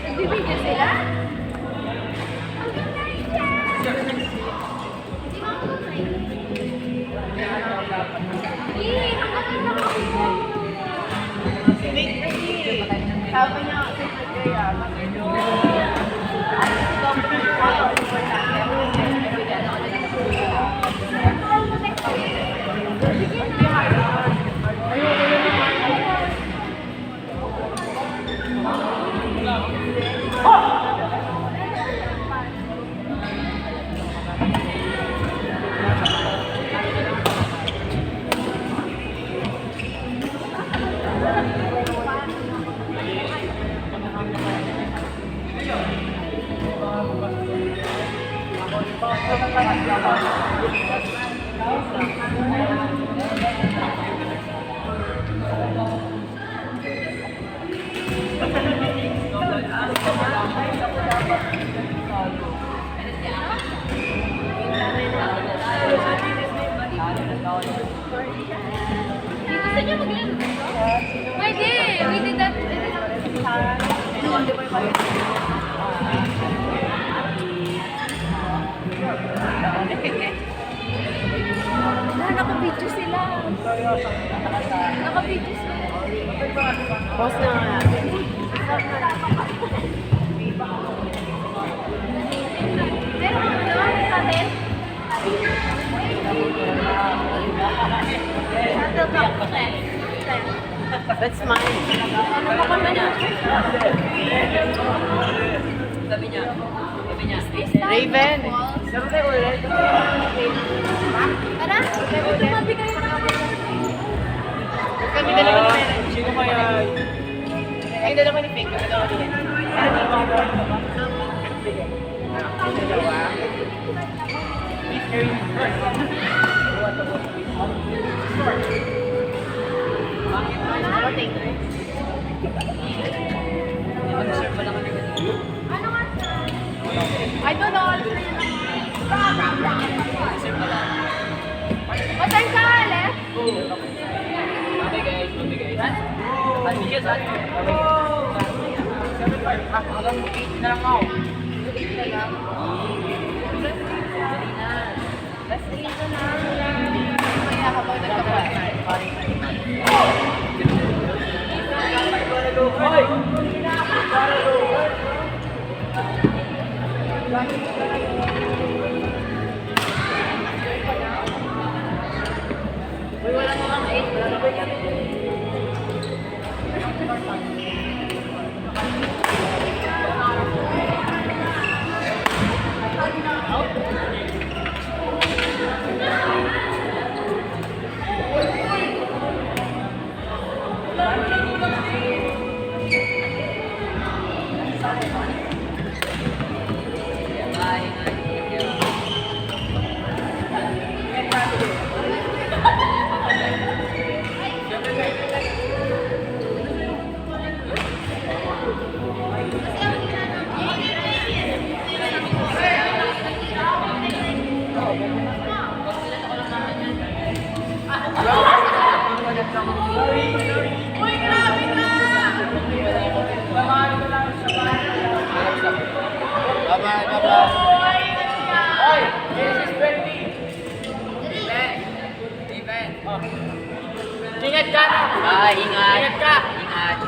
Nagbibigyo sila? Sabi niya, gusto niyo mag-laro? Pwede! We did that. Naka-video sila. Naka-video sila. Pause na nga natin. Meron ka doon sa atin? That's mine. Ano pa ba niya? Sabi niya. Raven. Tara, tumabi kayo na. Kami dalawa ni Mera. Sino kaya? Ay, dalawa ni Pink. Dalawa ni Yen. Dalawa. Ano nga? I don't know. Pasay ka, Alef? Mabigay. Mabigay sa atin. Alam mo, 8 na lang ako. Basta dito na. Kaya kapag nagkapatay. Hoy! Uy, wala namang 8. Wala naman yan. Uy, grabe na! Bye-bye. Hoy! This is 20. Even. Ingat ka na! Ingat. Ingat ka! Ingat.